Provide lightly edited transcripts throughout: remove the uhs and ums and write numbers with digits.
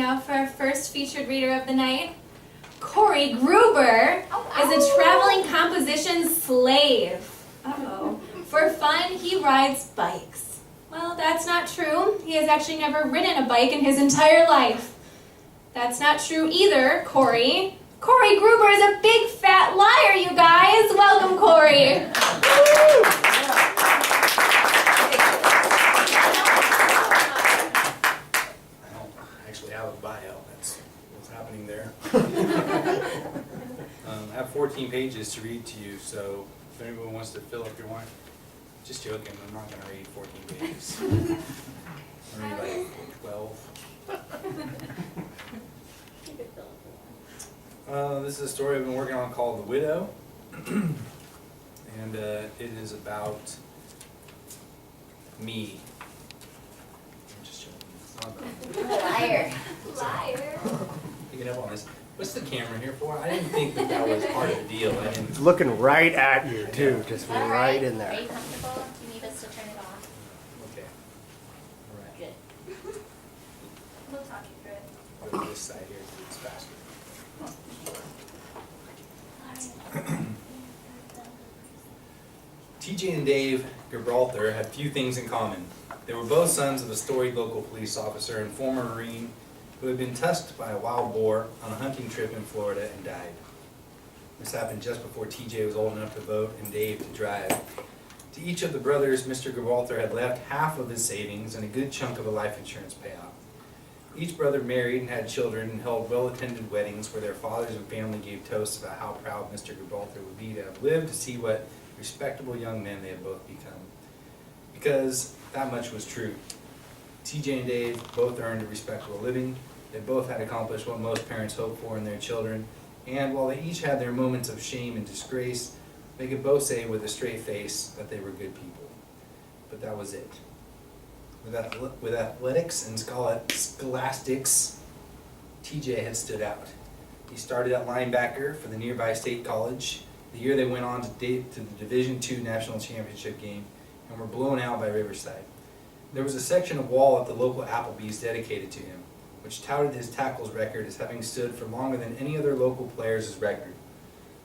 now for our first featured reader of the night. Corey Gruber is a traveling composition slave. For fun, he rides bikes. Well, that's not true. He has actually never ridden a bike in his entire life. That's not true either, Corey. Corey Gruber is a big fat liar, you guys. Welcome, Corey. Actually have a bio. That's what's happening there. I have 14 pages to read to you, so if anyone wants to fill up your wine, just joking, I'm not going to read 14 pages. I'm going to read like 12. This is a story I've been working on called The Widow, and it is about me. I'm just joking. It's not about me. Liar. Liar. Picking up on this. What's the camera here for? I didn't think that was part of the deal. I didn't. It's looking right at you too, just right in there. Are you comfortable? Do you need us to turn it off? Okay. All right. Good. We'll talk you through it. Go to this side here. It's faster. TJ and Dave Gibraltar had few things in common. They were both sons of a storied local police officer and former Marine who had been tusked by a wild boar on a hunting trip in Florida and died. This happened just before TJ was old enough to vote and Dave to drive. To each of the brothers, Mr. Gibraltar had left half of his savings and a good chunk of a life insurance payout. Each brother married and had children and held well-attended weddings where their fathers and family gave toasts about how proud Mr. Gibraltar would be to have lived to see what respectable young men they had both become. Because that much was true. TJ and Dave both earned a respectable living. They both had accomplished what most parents hope for in their children. And while they each had their moments of shame and disgrace, they could both say with a straight face that they were good people. But that was it. With athletics and scholastics, TJ had stood out. He started at linebacker for the nearby state college, the year they went on to the Division II National Championship game and were blown out by Riverside. There was a section of wall at the local Applebee's dedicated to him, which touted his tackles record as having stood for longer than any other local player's record.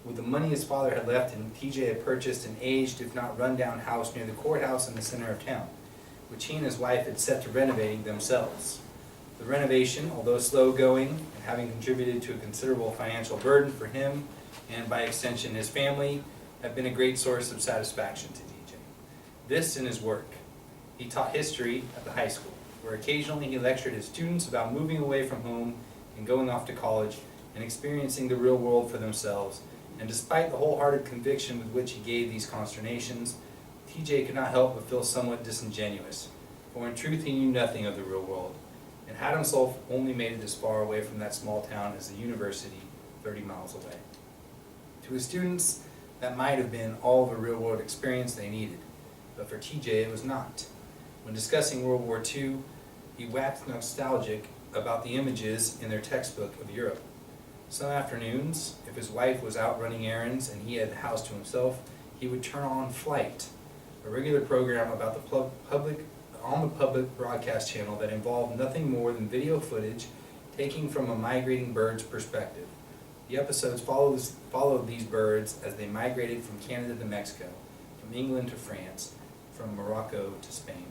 With the money his father had left him, TJ had purchased an aged, if not run-down house near the courthouse in the center of town, which he and his wife had set to renovating themselves. The renovation, although slow-going and having contributed to a considerable financial burden for him and by extension his family, had been a great source of satisfaction to TJ. This and his work. He taught history at the high school, where occasionally he lectured his students about moving away from home and going off to college and experiencing the real world for themselves. And despite the wholehearted conviction with which he gave these consternations, TJ could not help but feel somewhat disingenuous, for in truth he knew nothing of the real world, and had himself only made it as far away from that small town as the university, 30 miles away. To his students, that might have been all the real world experience they needed, but for TJ it was not. When discussing World War II, he waxed nostalgic about the images in their textbook of Europe. Some afternoons, if his wife was out running errands and he had the house to himself, he would turn on Flight, a regular program about the public broadcast channel that involved nothing more than video footage taken from a migrating bird's perspective. The episodes followed these birds as they migrated from Canada to Mexico, from England to France, from Morocco to Spain.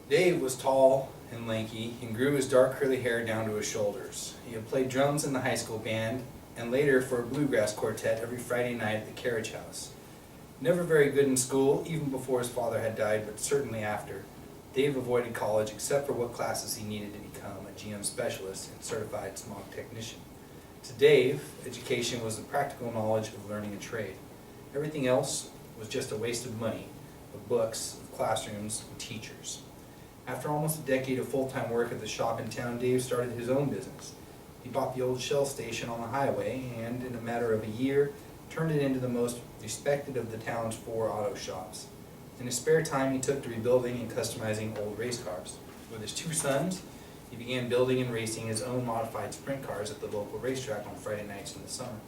Dave was tall and lanky and grew his dark curly hair down to his shoulders. He had played drums in the high school band and later for a bluegrass quartet every Friday night at the Carriage House. Never very good in school, even before his father had died, but certainly after, Dave avoided college except for what classes he needed to become a GM specialist and certified smog technician. To Dave, education was the practical knowledge of learning a trade. Everything else was just a waste of money, of books, of classrooms, and teachers. After almost a decade of full-time work at the shop in town, Dave started his own business. He bought the old Shell station on the highway and, in a matter of a year, turned it into the most respected of the town's 4 auto shops. In his spare time, he took to rebuilding and customizing old race cars. With his 2 sons, he began building and racing his own modified sprint cars at the local racetrack on Friday nights in the summer.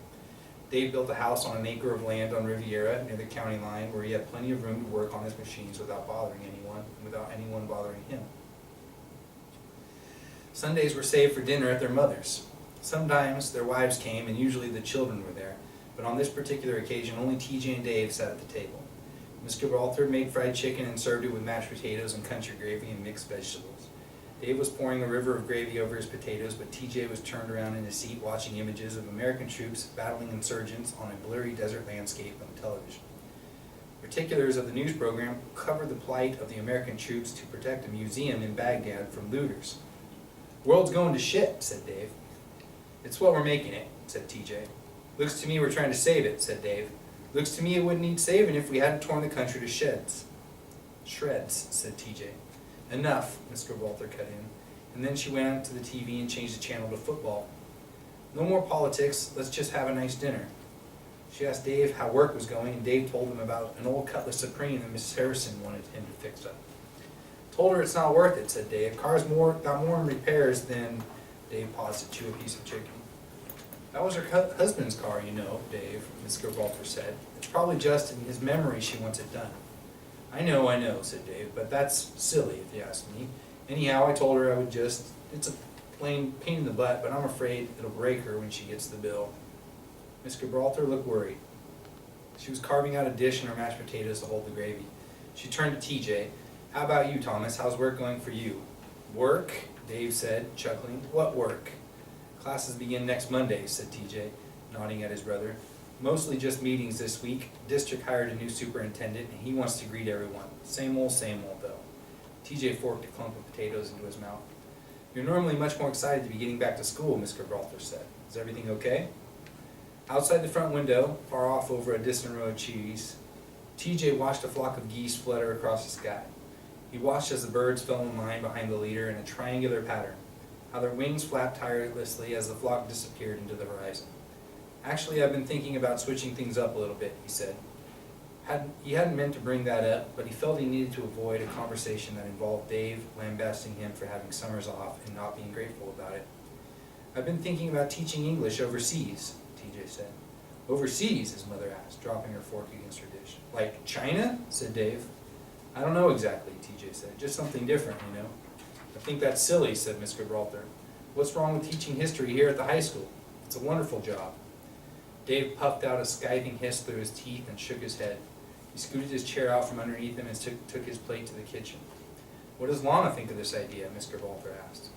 Dave built a house on an acre of land on Riviera near the county line where he had plenty of room to work on his machines without bothering anyone and without anyone bothering him. Sundays were saved for dinner at their mother's. Sometimes their wives came, and usually the children were there, but on this particular occasion only TJ and Dave sat at the table. Miss Gibraltar made fried chicken and served it with mashed potatoes and country gravy and mixed vegetables. Dave was pouring a river of gravy over his potatoes, but TJ was turned around in his seat watching images of American troops battling insurgents on a blurry desert landscape on television. Particulars of the news program covered the plight of the American troops to protect a museum in Baghdad from looters. "World's going to shit," said Dave. "It's what we're making it," said TJ. "Looks to me we're trying to save it," said Dave. "Looks to me it wouldn't need saving if we hadn't torn the country to shreds." "Shreds," said TJ. "Enough," Miss Gibraltar cut in, and then she went to the TV and changed the channel to football. "No more politics, let's just have a nice dinner." She asked Dave how work was going, and Dave told him about an old Cutlass Supreme that Mrs. Harrison wanted him to fix up. "Told her it's not worth it," said Dave. "Car's got more in repairs than—" Dave paused to chew a piece of chicken. "That was her husband's car, you know, Dave," Miss Gibraltar said. "It's probably just in his memory she wants it done." I know, said Dave, "but that's silly if you ask me. Anyhow, I told her I would just— it's a plain pain in the butt, but I'm afraid it'll break her when she gets the bill." Miss Gibraltar looked worried. She was carving out a dish in her mashed potatoes to hold the gravy. She turned to TJ. "How about you, Thomas? How's work going for you?" "Work?" Dave said, chuckling. "What work?" "Classes begin next Monday," said TJ, nodding at his brother. "Mostly just meetings this week. District hired a new superintendent, and he wants to greet everyone. Same old, though." TJ forked a clump of potatoes into his mouth. "You're normally much more excited to be getting back to school," Miss Gibraltar said. "Is everything okay?" Outside the front window, far off over a distant row of trees, TJ watched a flock of geese flutter across the sky. He watched as the birds fell in line behind the leader in a triangular pattern, how their wings flapped tirelessly as the flock disappeared into the horizon. "Actually, I've been thinking about switching things up a little bit," he said. He hadn't meant to bring that up, but he felt he needed to avoid a conversation that involved Dave lambasting him for having summers off and not being grateful about it. "I've been thinking about teaching English overseas," TJ said. "Overseas?" his mother asked, dropping her fork against her dish. "Like China?" said Dave. "I don't know exactly," TJ said. "Just something different, you know." "I think that's silly," said Miss Gibraltar. "What's wrong with teaching history here at the high school? It's a wonderful job." Dave puffed out a scything hiss through his teeth and shook his head. He scooted his chair out from underneath him and took his plate to the kitchen. "What does Lana think of this idea?" Miss Gibraltar asked.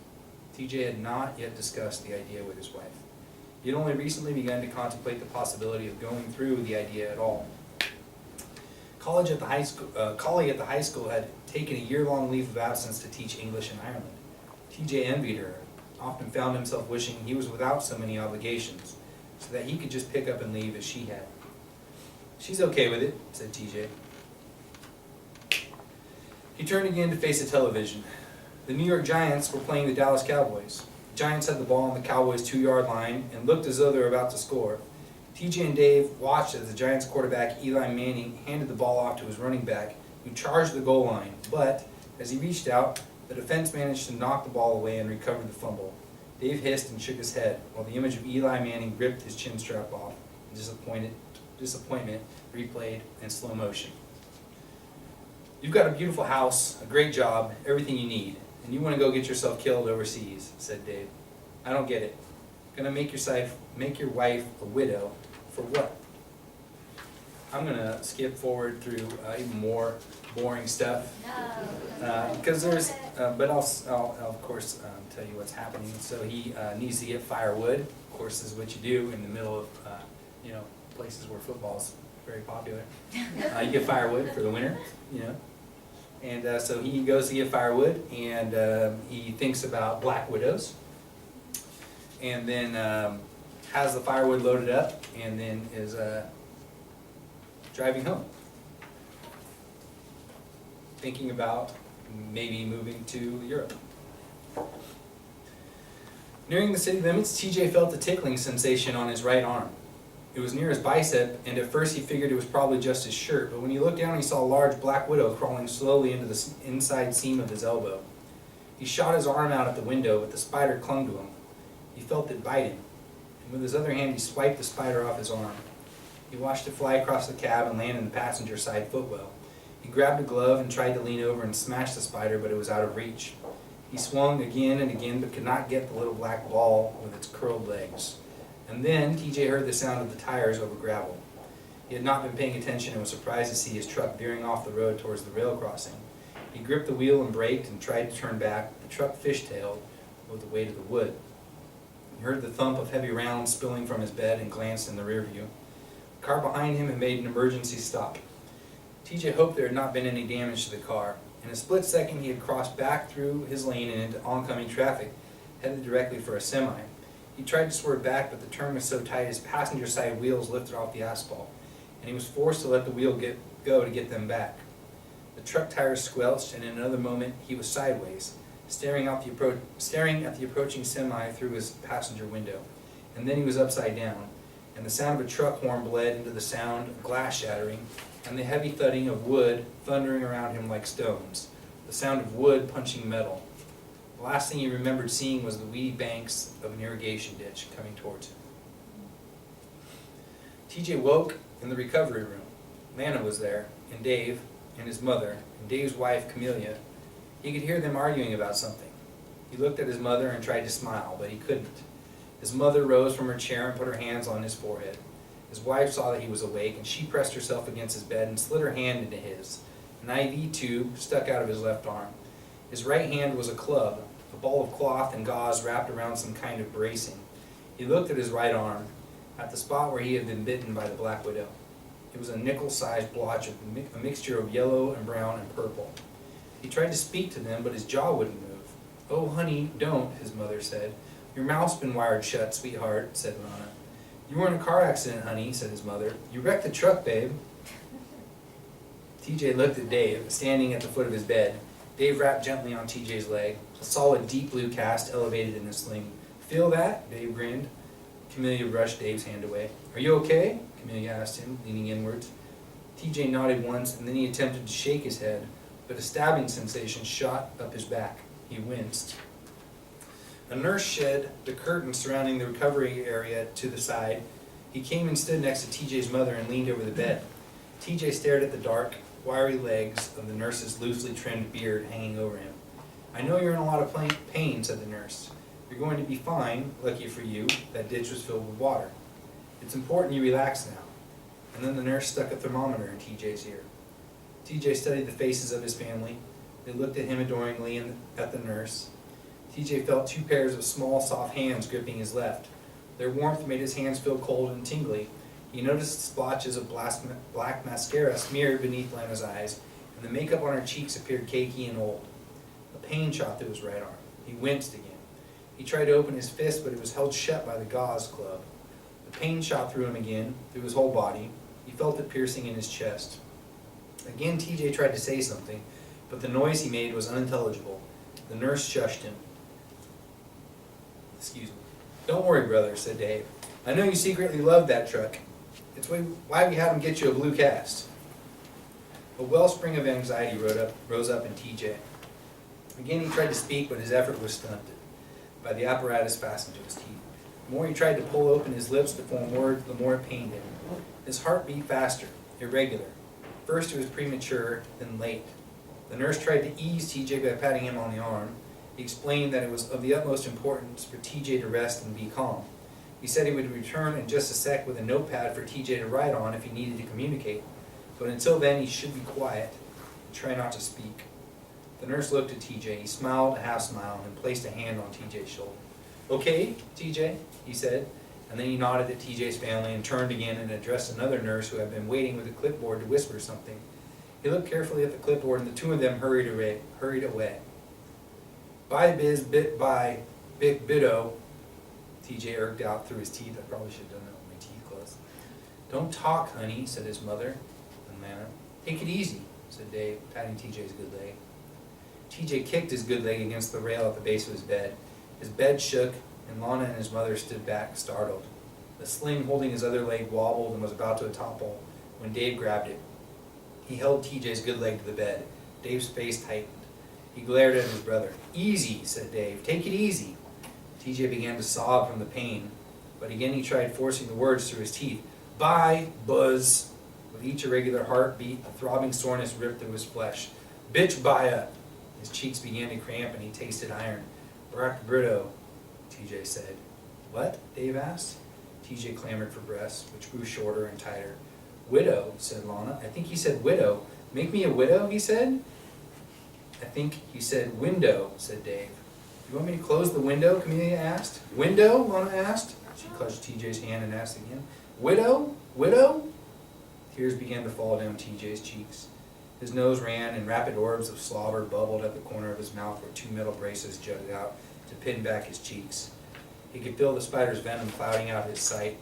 TJ had not yet discussed the idea with his wife. He had only recently begun to contemplate the possibility of going through with the idea at all. Collie at the high school had taken a year-long leave of absence to teach English in Ireland. TJ envied her, often found himself wishing he was without so many obligations, so that he could just pick up and leave as she had. "She's okay with it," said TJ. He turned again to face the television. The New York Giants were playing the Dallas Cowboys. The Giants had the ball on the Cowboys' 2-yard line and looked as though they were about to score. TJ and Dave watched as the Giants quarterback Eli Manning handed the ball off to his running back, who charged the goal line, but as he reached out, the defense managed to knock the ball away and recovered the fumble. Dave hissed and shook his head, while the image of Eli Manning ripped his chin strap off, and disappointment replayed in slow motion. "You've got a beautiful house, a great job, everything you need, and you want to go get yourself killed overseas," said Dave. "I don't get it. Gonna make your wife a widow for what?" I'm gonna skip forward through even more boring stuff because there's, but I'll of course tell you what's happening. So he needs to get firewood. Of course, this is what you do in the middle of places where football's very popular. You get firewood for the winter, and so he goes to get firewood, and he thinks about black widows, and then has the firewood loaded up, and then is driving home, thinking about maybe moving to Europe. Nearing the city limits, TJ felt a tickling sensation on his right arm. It was near his bicep, and at first he figured it was probably just his shirt, but when he looked down he saw a large black widow crawling slowly into the inside seam of his elbow. He shot his arm out at the window, but the spider clung to him. He felt it bite him, and with his other hand he swiped the spider off his arm. He watched it fly across the cab and land in the passenger side footwell. He grabbed a glove and tried to lean over and smash the spider, but it was out of reach. He swung again and again, but could not get the little black ball with its curled legs. And then TJ heard the sound of the tires over gravel. He had not been paying attention and was surprised to see his truck veering off the road towards the rail crossing. He gripped the wheel and braked and tried to turn back. The truck fishtailed with the weight of the wood. He heard the thump of heavy rounds spilling from his bed and glanced in the rear view. The car behind him had made an emergency stop. TJ hoped there had not been any damage to the car. In a split second, he had crossed back through his lane and into oncoming traffic, headed directly for a semi. He tried to swerve back, but the turn was so tight his passenger side wheels lifted off the asphalt, and he was forced to let the wheel go to get them back. The truck tires squelched, and in another moment he was sideways, staring at the approaching semi through his passenger window. And then he was upside down, and the sound of a truck horn bled into the sound of glass shattering, and the heavy thudding of wood thundering around him like stones, the sound of wood punching metal. The last thing he remembered seeing was the weedy banks of an irrigation ditch coming towards him. TJ woke in the recovery room. Lana was there, and Dave, and his mother, and Dave's wife, Camelia. He could hear them arguing about something. He looked at his mother and tried to smile, but he couldn't. His mother rose from her chair and put her hands on his forehead. His wife saw that he was awake, and she pressed herself against his bed and slid her hand into his. An IV tube stuck out of his left arm. His right hand was a club, a ball of cloth and gauze wrapped around some kind of bracing. He looked at his right arm, at the spot where he had been bitten by the black widow. It was a nickel-sized blotch of a mixture of yellow and brown and purple. He tried to speak to them, but his jaw wouldn't move. "Oh, honey, don't," his mother said. "Your mouth's been wired shut, sweetheart," said Lana. "You were in a car accident, honey," said his mother. "You wrecked the truck, babe." TJ looked at Dave, standing at the foot of his bed. Dave rapped gently on TJ's leg. A solid deep blue cast elevated in his sling. "Feel that?" Dave grinned. Camelia brushed Dave's hand away. "Are you okay?" Camelia asked him, leaning inwards. TJ nodded once, and then he attempted to shake his head, but a stabbing sensation shot up his back. He winced. A nurse shed the curtain surrounding the recovery area to the side. He came and stood next to TJ's mother and leaned over the bed. TJ stared at the dark, wiry legs of the nurse's loosely trimmed beard hanging over him. "I know you're in a lot of pain," said the nurse. "You're going to be fine. Lucky for you, that ditch was filled with water. It's important you relax now." And then the nurse stuck a thermometer in TJ's ear. TJ studied the faces of his family. They looked at him adoringly and at the nurse. TJ felt two pairs of small, soft hands gripping his left. Their warmth made his hands feel cold and tingly. He noticed splotches of black mascara smeared beneath Lana's eyes, and the makeup on her cheeks appeared cakey and old. A pain shot through his right arm. He winced again. He tried to open his fist, but it was held shut by the gauze club. The pain shot through him again, through his whole body. He felt it piercing in his chest. Again, TJ tried to say something, but the noise he made was unintelligible. The nurse shushed him. "Excuse me." "Don't worry, brother," said Dave. "I know you secretly loved that truck. It's why we had him get you a blue cast." A wellspring of anxiety rose up in TJ. Again he tried to speak, but his effort was stunted by the apparatus fastened to his teeth. The more he tried to pull open his lips to form words, the more it pained him. His heart beat faster, irregular. First it was premature, then late. The nurse tried to ease TJ by patting him on the arm. He explained that it was of the utmost importance for TJ to rest and be calm. He said he would return in just a sec with a notepad for TJ to write on if he needed to communicate. But until then, he should be quiet and try not to speak. The nurse looked at TJ. He smiled a half smile and placed a hand on TJ's shoulder. "Okay, TJ," he said, and then he nodded at TJ's family and turned again and addressed another nurse who had been waiting with a clipboard to whisper something. He looked carefully at the clipboard, and the two of them hurried away. "Bye, biz, bit by, big biddo," TJ irked out through his teeth. I probably should have done that with my teeth closed. "Don't talk, honey," said his mother and Lana. "Take it easy," said Dave, patting TJ's good leg. TJ kicked his good leg against the rail at the base of his bed. His bed shook, and Lana and his mother stood back, startled. The sling holding his other leg wobbled and was about to topple when Dave grabbed it. He held TJ's good leg to the bed. Dave's face tightened. He glared at his brother. "Easy," said Dave. "Take it easy." TJ began to sob from the pain, but again he tried forcing the words through his teeth. "Bye, buzz." With each irregular heartbeat, a throbbing soreness ripped through his flesh. "Bitch, baya." His cheeks began to cramp and he tasted iron. Rock Brito, TJ said. What? Dave asked. TJ clamored for breaths, which grew shorter and tighter. Widow, said Lana. I think he said widow. Make me a widow, he said. I think he said window, said Dave. You want me to close the window, Camellia asked. Window, Lana asked. She clutched TJ's hand and asked again. Widow? Widow? Tears began to fall down TJ's cheeks. His nose ran and rapid orbs of slobber bubbled at the corner of his mouth where 2 metal braces jutted out to pin back his cheeks. He could feel the spider's venom clouding out his sight.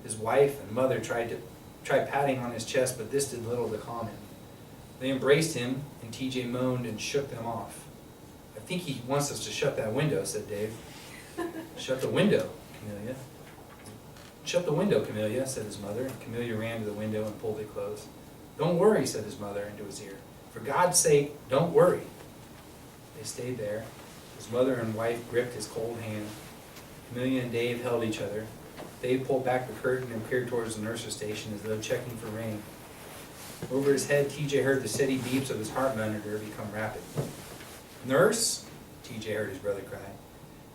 His wife and mother tried patting on his chest, but this did little to calm him. They embraced him, and TJ moaned and shook them off. I think he wants us to shut that window, said Dave. Shut the window, Camellia. Shut the window, Camellia, said his mother, and Camellia ran to the window and pulled it closed. Don't worry, said his mother into his ear. For God's sake, don't worry. They stayed there. His mother and wife gripped his cold hand. Camellia and Dave held each other. Dave pulled back the curtain and peered towards the nurse's station as though checking for rain. Over his head, TJ heard the steady beeps of his heart monitor become rapid. Nurse? TJ heard his brother cry.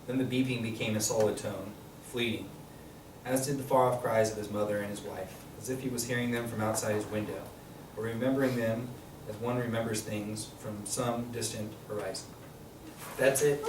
Then the beeping became a solid tone, fleeting, as did the far-off cries of his mother and his wife, as if he was hearing them from outside his window, or remembering them as one remembers things from some distant horizon. That's it.